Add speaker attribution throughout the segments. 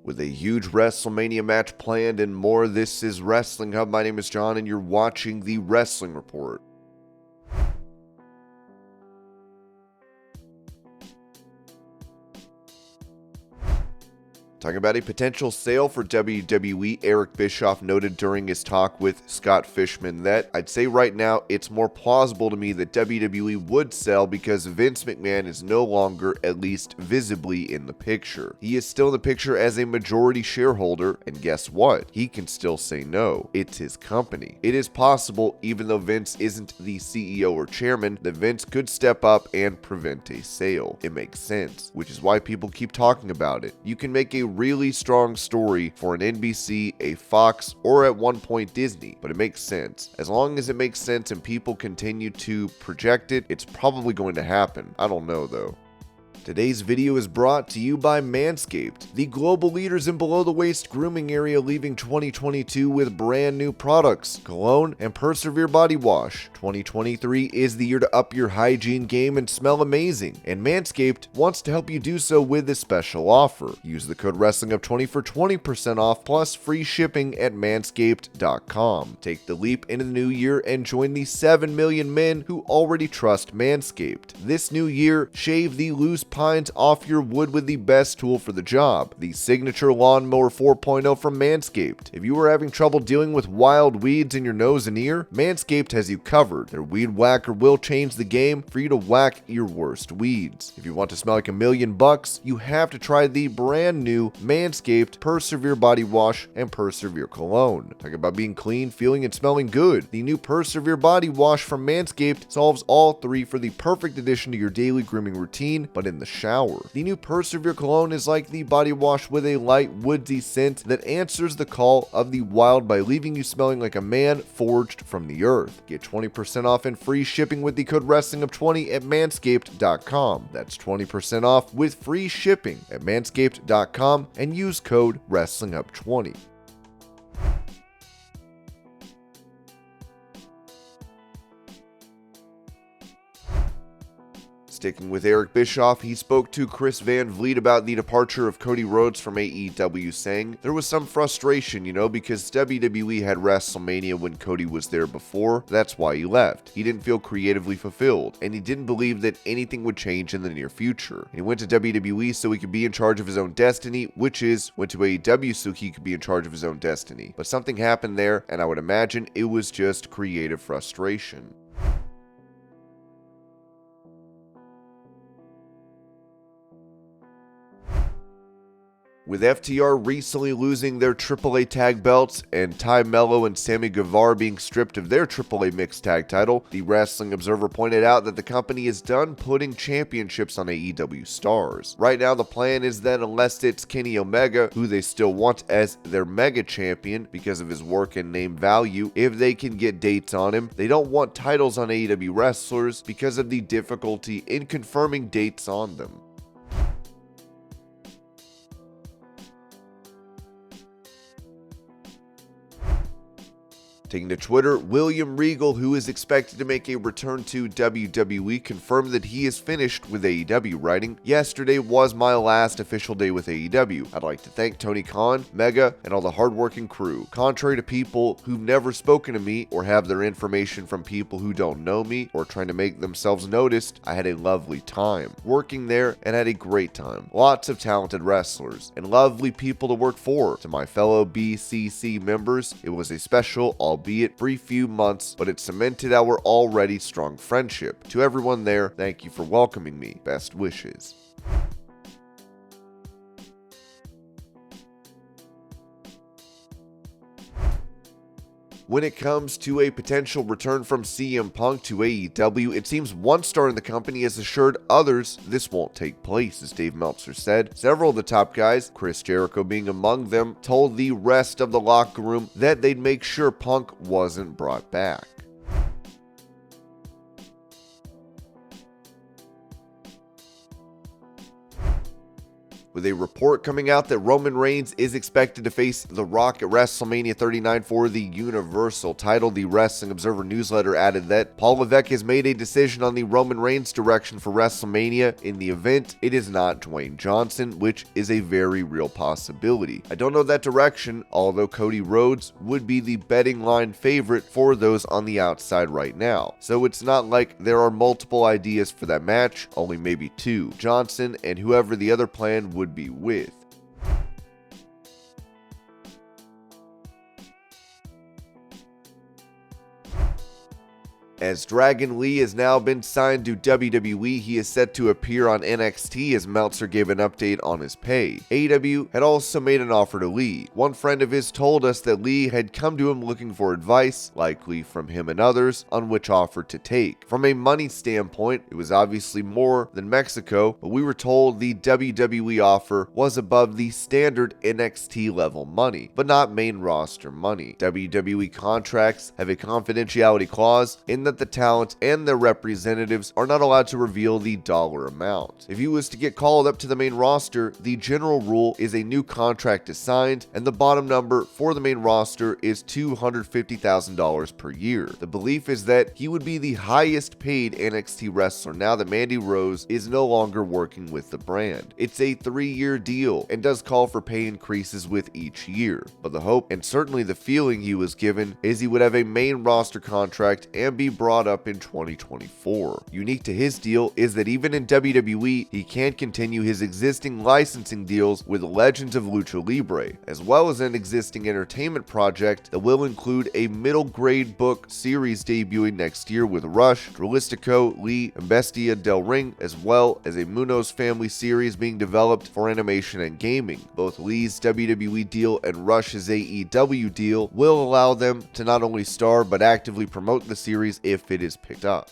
Speaker 1: With a huge WrestleMania match planned and more, this is Wrestling Hub. My name is John and you're watching the Wrestling Report. Talking about a potential sale for WWE, Eric Bischoff noted during his talk with Scott Fishman that I'd say right now it's more plausible to me that WWE would sell because Vince McMahon is no longer, at least visibly, in the picture. He is still in the picture as a majority shareholder, and guess what? He can still say no. It's his company. It is possible, even though Vince isn't the CEO or chairman, that Vince could step up and prevent a sale. It makes sense, which is why people keep talking about it. You can make a really strong story for an NBC, a Fox, or at one point Disney, but it makes sense. As long as it makes sense and people continue to project it, it's probably going to happen. I don't know though. Today's video is brought to you by Manscaped, the global leaders in below-the-waist grooming area, leaving 2022 with brand new products, cologne, and Persevere body wash. 2023 is the year to up your hygiene game and smell amazing, and Manscaped wants to help you do so with a special offer. Use the code WrestlingUp20 for 20% off plus free shipping at manscaped.com. Take the leap into the new year and join the 7 million men who already trust Manscaped. This new year, shave the loose pines off your wood with the best tool for the job, the Signature Lawnmower 4.0 from Manscaped. If you are having trouble dealing with wild weeds in your nose and ear, Manscaped has you covered. Their Weed Whacker will change the game for you to whack your worst weeds. If you want to smell like $1,000,000, you have to try the brand new Manscaped Persevere body wash and Persevere cologne. Talk about being clean, feeling, and smelling good. The new Persevere body wash from Manscaped solves all three for the perfect addition to your daily grooming routine, but in the shower. The new Persevere cologne is like the body wash with a light woodsy scent that answers the call of the wild by leaving you smelling like a man forged from the earth. Get 20% off and free shipping with the code WrestlingUp20 at manscaped.com. That's 20% off with free shipping at manscaped.com and use code WrestlingUp20. Sticking with Eric Bischoff, he spoke to Chris Van Vliet about the departure of Cody Rhodes from AEW, saying there was some frustration, because WWE had WrestleMania when Cody was there before. That's why he left. He didn't feel creatively fulfilled, and he didn't believe that anything would change in the near future. And he went to WWE so he could be in charge of his own destiny, went to AEW so he could be in charge of his own destiny. But something happened there, and I would imagine it was just creative frustration. With FTR recently losing their AAA tag belts and Ty Mello and Sammy Guevara being stripped of their AAA mixed tag title, the Wrestling Observer pointed out that the company is done putting championships on AEW stars. Right now, the plan is that unless it's Kenny Omega, who they still want as their mega champion because of his work and name value, if they can get dates on him, they don't want titles on AEW wrestlers because of the difficulty in confirming dates on them. Taking to Twitter, William Regal, who is expected to make a return to WWE, confirmed that he is finished with AEW, writing, "Yesterday was my last official day with AEW. I'd like to thank Tony Khan, Mega, and all the hardworking crew. Contrary to people who've never spoken to me or have their information from people who don't know me or trying to make themselves noticed, I had a lovely time working there and had a great time. Lots of talented wrestlers and lovely people to work for. To my fellow BCC members, it was a special, albeit brief few months, but it cemented our already strong friendship. To everyone there, thank you for welcoming me. Best wishes." When it comes to a potential return from CM Punk to AEW, it seems one star in the company has assured others this won't take place, as Dave Meltzer said. Several of the top guys, Chris Jericho being among them, told the rest of the locker room that they'd make sure Punk wasn't brought back. with a report coming out that Roman Reigns is expected to face The Rock at WrestleMania 39 for the Universal title. The Wrestling Observer newsletter added that Paul Levesque has made a decision on the Roman Reigns direction for WrestleMania. In the event, it is not Dwayne Johnson, which is a very real possibility. I don't know that direction, although Cody Rhodes would be the betting line favorite for those on the outside right now. So it's not like there are multiple ideas for that match, only maybe two, Johnson and whoever the other plan would be with. As Dragon Lee has now been signed to WWE, he is set to appear on NXT as Meltzer gave an update on his pay. AEW had also made an offer to Lee. One friend of his told us that Lee had come to him looking for advice, likely from him and others, on which offer to take. From a money standpoint, it was obviously more than Mexico, but we were told the WWE offer was above the standard NXT level money, but not main roster money. WWE contracts have a confidentiality clause in that the talent and their representatives are not allowed to reveal the dollar amount. If he was to get called up to the main roster, the general rule is a new contract is signed, and the bottom number for the main roster is $250,000 per year. The belief is that he would be the highest paid NXT wrestler now that Mandy Rose is no longer working with the brand. It's a 3-year deal and does call for pay increases with each year, but the hope and certainly the feeling he was given is he would have a main roster contract and be brought up in 2024. Unique to his deal is that even in WWE, he can continue his existing licensing deals with Legends of Lucha Libre, as well as an existing entertainment project that will include a middle grade book series debuting next year with Rush, Dralistico, Lee, and Bestia del Ring, as well as a Munoz family series being developed for animation and gaming. Both Lee's WWE deal and Rush's AEW deal will allow them to not only star but actively promote the series if it is picked up.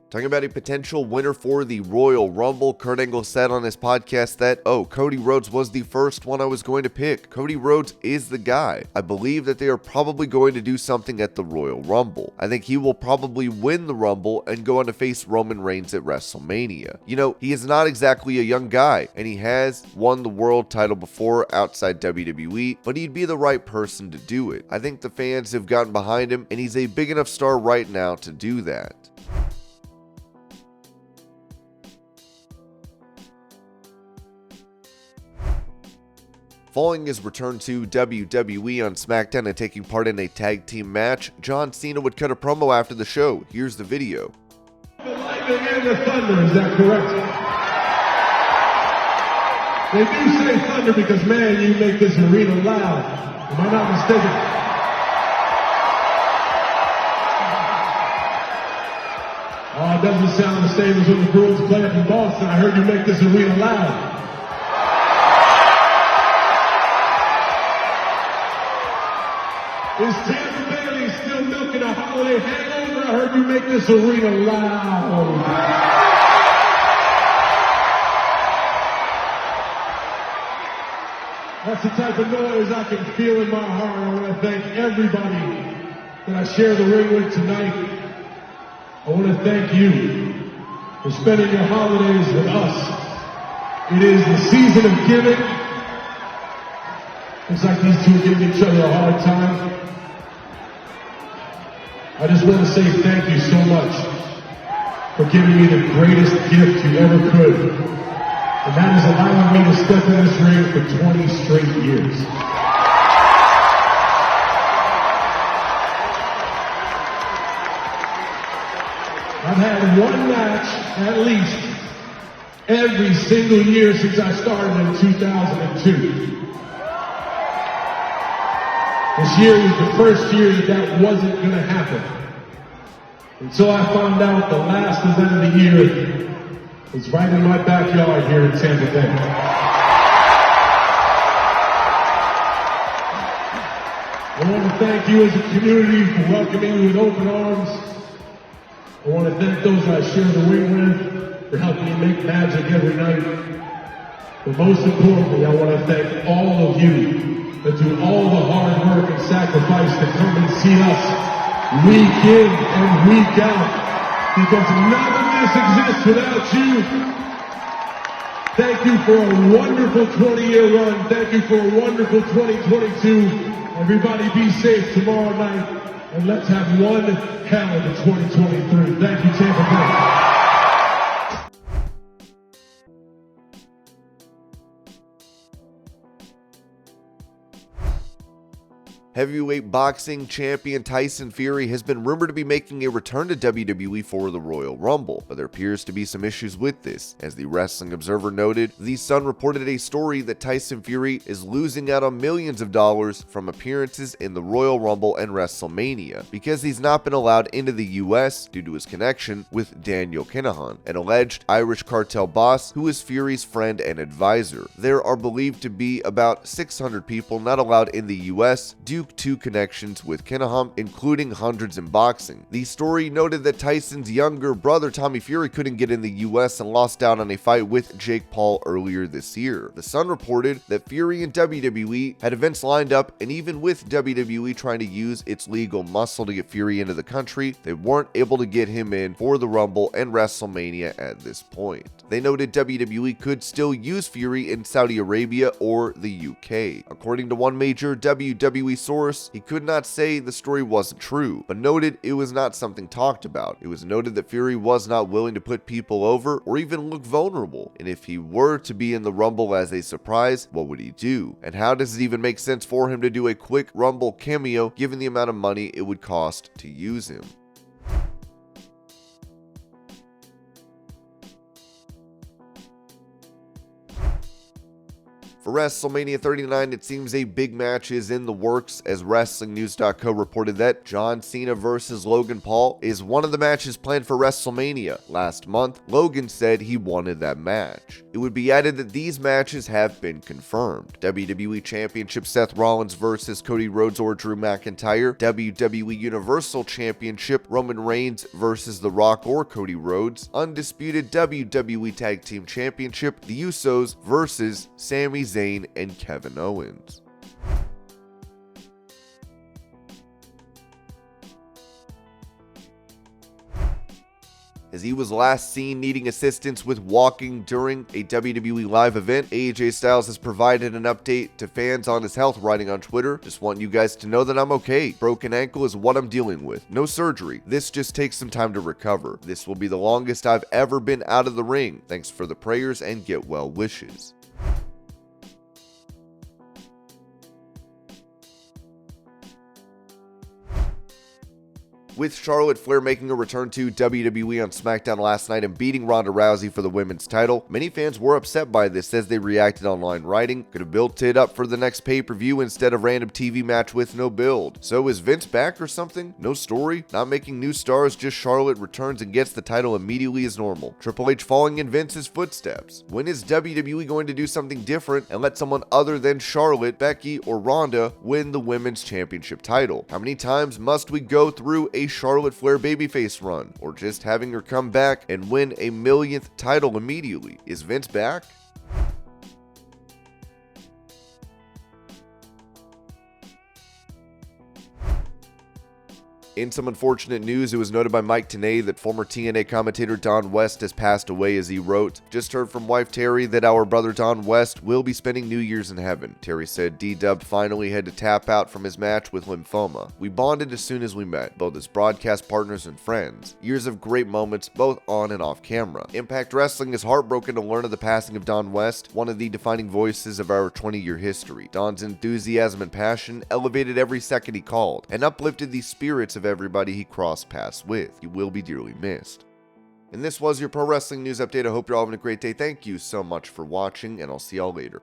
Speaker 1: Talking about a potential winner for the Royal Rumble, Kurt Angle said on his podcast that, Cody Rhodes was the first one I was going to pick. Cody Rhodes is the guy. I believe that they are probably going to do something at the Royal Rumble. I think he will probably win the Rumble and go on to face Roman Reigns at WrestleMania. You know, he is not exactly a young guy, and he has won the world title before outside WWE, but he'd be the right person to do it. I think the fans have gotten behind him, and he's a big enough star right now to do that. Following his return to WWE on Smackdown and taking part in a tag team match, John Cena would cut a promo after the show. Here's the video.
Speaker 2: The lightning and the thunder, is that correct? They do say thunder because, man, you make this arena loud. Am I not mistaken? Oh, it doesn't sound the same as when the Bruins play up in Boston. I heard you make this arena loud. Is Tampa Bay still milking a holiday hangover? I heard you make this arena loud. That's the type of noise I can feel in my heart. I want to thank everybody that I share the ring with tonight. I want to thank you for spending your holidays with us. It is the season of giving. Looks like these two are giving each other a hard time. I just want to say thank you so much for giving me the greatest gift you ever could. And that is allowing me to step in this ring for 20 straight years. I've had one match, at least, every single year since I started in 2002. This year was the first year that wasn't going to happen. Until I found out the last event of the year was right in my backyard here in Tampa Bay. I want to thank you as a community for welcoming me with open arms. I want to thank those I share the ring with for helping me make magic every night. But most importantly, I want to thank all of you that do all the hard work and sacrifice to come and see us week in and week out, because none of this exists without you. Thank you for a wonderful 20-year run. Thank you for a wonderful 2022. Everybody be safe tomorrow night, and let's have one hell of a 2023. Thank you, Tampa Bay.
Speaker 1: Heavyweight boxing champion Tyson Fury has been rumored to be making a return to WWE for the Royal Rumble, but there appears to be some issues with this. As the Wrestling Observer noted, The Sun reported a story that Tyson Fury is losing out on millions of dollars from appearances in the Royal Rumble and WrestleMania because he's not been allowed into the US due to his connection with Daniel Kinahan, an alleged Irish cartel boss who is Fury's friend and advisor. There are believed to be about 600 people not allowed in the US due to connections with Kinahan, including hundreds in boxing. The story noted that Tyson's younger brother Tommy Fury couldn't get in the US and lost out on a fight with Jake Paul earlier this year. The Sun reported that Fury and WWE had events lined up, and even with WWE trying to use its legal muscle to get Fury into the country, they weren't able to get him in for the Rumble and WrestleMania at this point. They noted WWE could still use Fury in Saudi Arabia or the UK. According to one major WWE source, he could not say the story wasn't true, but noted it was not something talked about. It was noted that Fury was not willing to put people over or even look vulnerable, and if he were to be in the Rumble as a surprise, what would he do? And how does it even make sense for him to do a quick Rumble cameo given the amount of money it would cost to use him? For WrestleMania 39, it seems a big match is in the works, as WrestlingNews.co reported that John Cena vs. Logan Paul is one of the matches planned for WrestleMania. Last month, Logan said he wanted that match. It would be added that these matches have been confirmed. WWE Championship Seth Rollins vs. Cody Rhodes or Drew McIntyre, WWE Universal Championship Roman Reigns vs. The Rock or Cody Rhodes, Undisputed WWE Tag Team Championship The Usos vs. Sami Zayn and Kevin Owens. As he was last seen needing assistance with walking during a WWE live event, AJ Styles has provided an update to fans on his health, writing on Twitter, "Just want you guys to know that I'm okay. Broken ankle is what I'm dealing with. No surgery. This just takes some time to recover. This will be the longest I've ever been out of the ring. Thanks for the prayers and get well wishes." With Charlotte Flair making a return to WWE on Smackdown last night and beating Ronda Rousey for the women's title, many fans were upset by this as they reacted online, writing, "Could have built it up for the next pay-per-view instead of random TV match with no build. So is Vince back or something? No story? Not making new stars, just Charlotte returns and gets the title immediately as normal. Triple H following in Vince's footsteps. When is WWE going to do something different and let someone other than Charlotte, Becky, or Ronda win the women's championship title? How many times must we go through a Charlotte Flair babyface run, or just having her come back and win a millionth title immediately? Is Vince back?" In some unfortunate news, it was noted by Mike Tenay that former TNA commentator Don West has passed away, as he wrote, "Just heard from wife Terry that our brother Don West will be spending New Year's in heaven. Terry said D-Dub finally had to tap out from his match with lymphoma. We bonded as soon as we met, both as broadcast partners and friends. Years of great moments, both on and off camera. Impact Wrestling is heartbroken to learn of the passing of Don West, one of the defining voices of our 20-year history. Don's enthusiasm and passion elevated every second he called, and uplifted the spirits of everybody he crossed paths with. He will be dearly missed." And this was your Pro Wrestling News Update. I hope you're all having a great day. Thank you so much for watching, and I'll see y'all later.